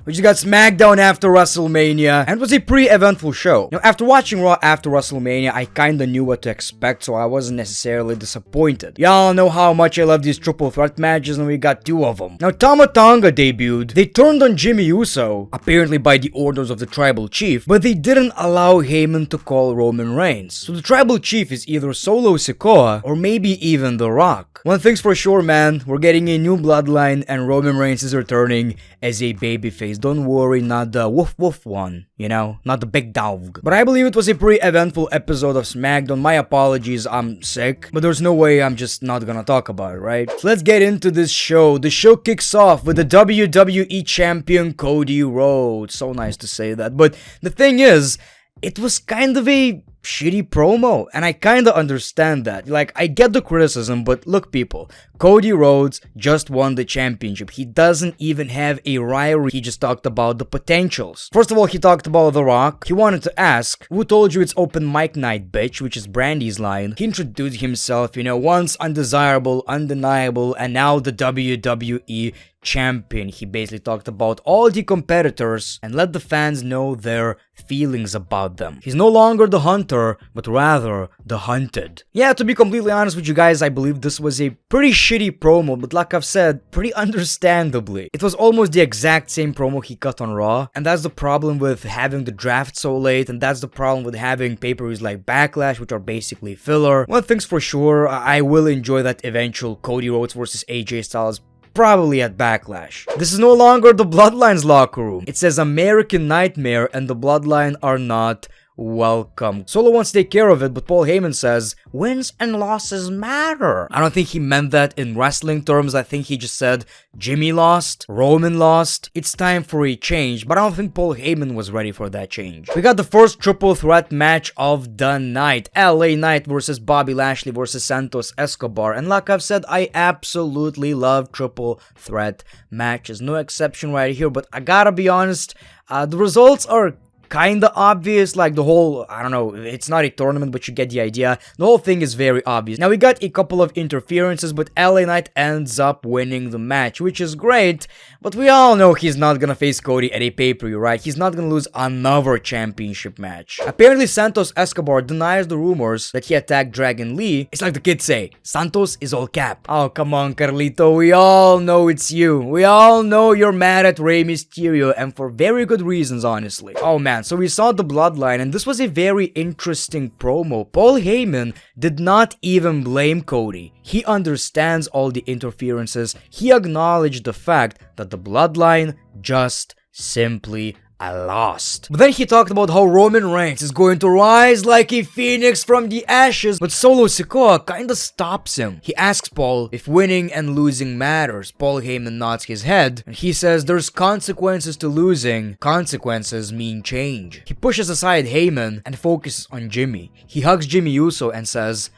We just got SmackDown after WrestleMania, and it was a pretty eventful show. Now, after watching Raw after WrestleMania, I kinda knew what to expect, so I wasn't necessarily disappointed. Y'all know how much I love these triple threat matches, and we got 2 of them. Now, Tama Tonga debuted. They turned on Jimmy Uso, apparently by the orders of the Tribal Chief, but they didn't allow Heyman to call Roman Reigns. So the Tribal Chief is either Solo Sikoa, or maybe even The Rock. One thing's for sure, man, we're getting a new Bloodline, and Roman Reigns is returning as a babyface. Don't worry, not the woof woof one, you know, not the big dog. But I believe it was a pretty eventful episode of SmackDown. My apologies, I'm sick, but there's no way I'm just not gonna talk about it, right? So let's get into this show. The show kicks off with the WWE Champion Cody Rhodes. So nice to say that, but the thing is, it was kind of a shitty promo, and I kinda understand that. Like, I get the criticism, but look, people, Cody Rhodes just won the championship. He doesn't even have a rivalry. He just talked about the potentials. First of all, he talked about The Rock. He wanted to ask, who told you it's open mic night, bitch, which is Brandy's line. He introduced himself, you know, once undesirable, undeniable, and now the WWE champion. He basically talked about all the competitors and let the fans know their feelings about them. He's no longer the hunter, but rather the hunted. Yeah, to be completely honest with you guys, I believe this was a pretty shitty promo, but like I've said, pretty understandably. It was almost the exact same promo he cut on Raw, and that's the problem with having the draft so late, and that's the problem with having pay-per-views like Backlash, which are basically filler. One thing's for sure, I will enjoy that eventual Cody Rhodes versus AJ Styles probably at Backlash. This is no longer the Bloodline's locker room. It says American Nightmare, and the Bloodline are not welcome. Solo wants to take care of it, but Paul Heyman says, wins and losses matter. I don't think he meant that in wrestling terms. I think he just said, Jimmy lost, Roman lost, it's time for a change, but I don't think Paul Heyman was ready for that change. We got the first triple threat match of the night. LA Knight versus Bobby Lashley versus Santos Escobar, and like I've said, I absolutely love triple threat matches. No exception right here, but I gotta be honest, the results are kinda obvious. Like the whole, I don't know, it's not a tournament, but you get the idea. The whole thing is very obvious. Now we got a couple of interferences, but LA Knight ends up winning the match, which is great, but we all know he's not gonna face Cody at a pay-per-view, right? He's not gonna lose another championship match. Apparently Santos Escobar denies the rumors that he attacked Dragon Lee. It's like the kids say, Santos is all cap. Oh, come on, Carlito, we all know it's you. We all know you're mad at Rey Mysterio, and for very good reasons, honestly. Oh man, so we saw the Bloodline, and this was a very interesting promo. Paul Heyman did not even blame Cody. He understands all the interferences. He acknowledged the fact that the Bloodline just simply lost. But then he talked about how Roman Reigns is going to rise like a phoenix from the ashes, but Solo Sikoa kinda stops him. He asks Paul if winning and losing matters. Paul Heyman nods his head, and he says there's consequences to losing. Consequences mean change. He pushes aside Heyman and focuses on Jimmy. He hugs Jimmy Uso and says,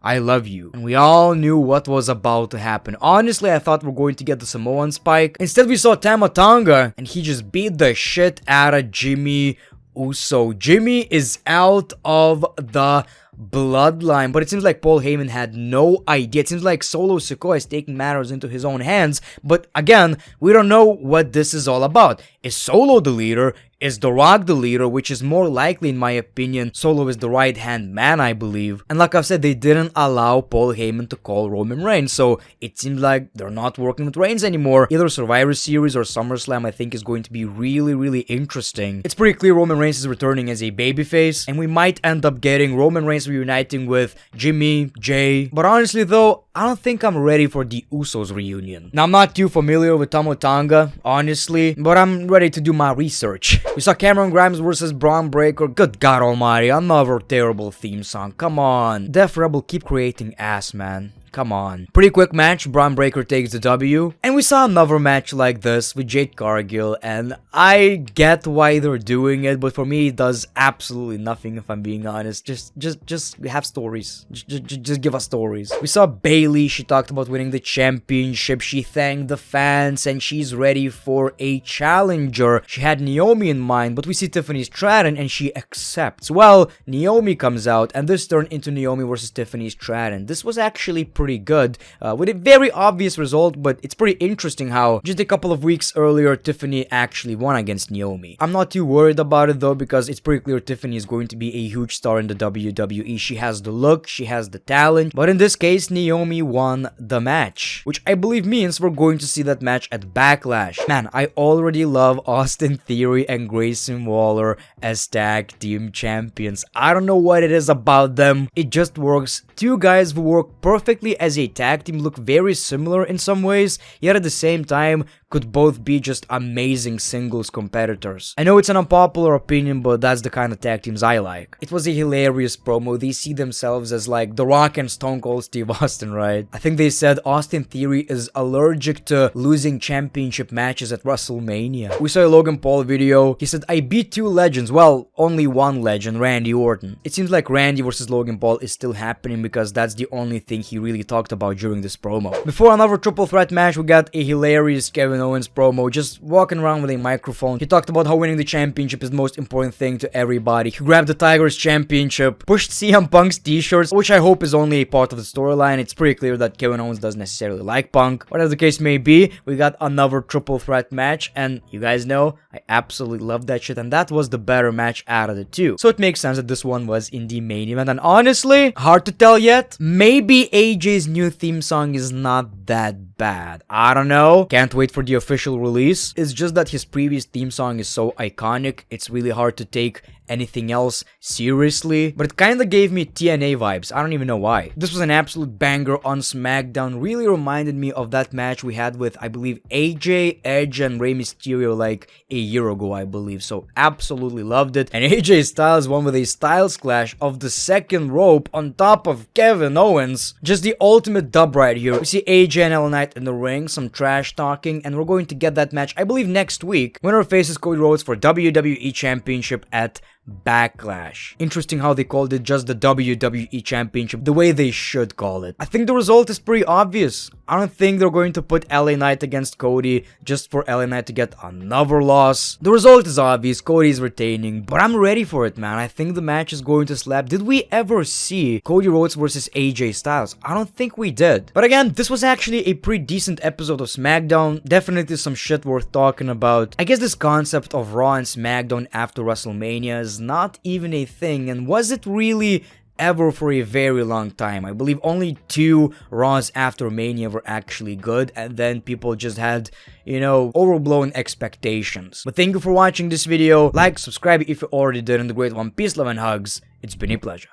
I love you. And we all knew what was about to happen. Honestly, I thought we were going to get the Samoan spike. Instead, we saw Tama Tonga, and he just beat the shit out of Jimmy Uso. Jimmy is out of the Bloodline, but it seems like Paul Heyman had no idea. It seems like Solo Sikoa is taking matters into his own hands, but again, we don't know what this is all about. Is Solo the leader? Is The Rock the leader? Which is more likely, in my opinion. Solo is the right-hand man, I believe. And like I've said, they didn't allow Paul Heyman to call Roman Reigns, so it seems like they're not working with Reigns anymore. Either Survivor Series or SummerSlam, I think, is going to be really, really interesting. It's pretty clear Roman Reigns is returning as a babyface, and we might end up getting Roman Reigns reuniting with Jimmy, Jay. But honestly though, I don't think I'm ready for the Usos reunion. Now, I'm not too familiar with Tama Tonga, honestly, but I'm ready to do my research. We saw Cameron Grimes versus Braun Breaker. Good God almighty, another terrible theme song. Come on. Def Rebel, keep creating ass, man. Come on. Pretty quick match, Braun Breaker takes the W. And we saw another match like this with Jade Cargill, and I get why they're doing it, but for me it does absolutely nothing, if I'm being honest. Just have stories. Just give us stories. We saw Bayley. She talked about winning the championship. She thanked the fans, and she's ready for a challenger. She had Naomi in mind, but we see Tiffany Stratton, and she accepts. Well, Naomi comes out, and this turned into Naomi versus Tiffany Stratton. This was actually pretty pretty good, with a very obvious result, but it's pretty interesting how just a couple of weeks earlier, Tiffany actually won against Naomi. I'm not too worried about it though, because it's pretty clear Tiffany is going to be a huge star in the WWE. She has the look, she has the talent, but in this case, Naomi won the match, which I believe means we're going to see that match at Backlash. Man, I already love Austin Theory and Grayson Waller as tag team champions. I don't know what it is about them, it just works. Two guys who work perfectly as a tag team, look very similar in some ways, yet at the same time could both be just amazing singles competitors. I know it's an unpopular opinion, but that's the kind of tag teams I like. It was a hilarious promo. They see themselves as like The Rock and Stone Cold Steve Austin, right? I think they said Austin Theory is allergic to losing championship matches at WrestleMania. We saw a Logan Paul video. He said, I beat two legends. Well, only one legend, Randy Orton. It seems like Randy versus Logan Paul is still happening because that's the only thing he really talked about during this promo. Before another triple threat match, we got a hilarious Kevin Owens promo, just walking around with a microphone. He talked about how winning the championship is the most important thing to everybody. He grabbed the Tigers championship, pushed CM Punk's t-shirts, which I hope is only a part of the storyline. It's pretty clear that Kevin Owens doesn't necessarily like Punk. Whatever the case may be, we got another triple threat match, and you guys know, I absolutely love that shit, and that was the better match out of the two. So it makes sense that this one was in the main event, and honestly, hard to tell yet. Maybe AJ's new theme song is not that bad. I don't know. Can't wait for the official release. It's just that his previous theme song is so iconic, it's really hard to take anything else seriously, but it kinda gave me TNA vibes. I don't even know why. This was an absolute banger on SmackDown. Really reminded me of that match we had with, I believe, AJ, Edge, and Rey Mysterio like a year ago, I believe. So absolutely loved it. And AJ Styles won with a Styles Clash of the second rope on top of Kevin Owens. Just the ultimate dub right here. We see AJ and LA Knight in the ring, some trash talking, and we're going to get that match, I believe, next week. Winner faces Cody Rhodes for WWE Championship at Backlash. Interesting how they called it just the WWE Championship, the way they should call it. I think the result is pretty obvious. I don't think they're going to put LA Knight against Cody just for LA Knight to get another loss. The result is obvious, Cody's retaining, but I'm ready for it, man. I think the match is going to slap. Did we ever see Cody Rhodes versus AJ Styles? I don't think we did. But again, this was actually a pretty decent episode of SmackDown. Definitely some shit worth talking about. I guess this concept of Raw and SmackDown after WrestleMania is not even a thing, and was it really ever for a very long time? I believe only 2 Raws after Mania were actually good, and then people just had, you know, overblown expectations. But thank you for watching this video. Like, subscribe if you already did, and the great one. Peace, love, and hugs. It's been a pleasure.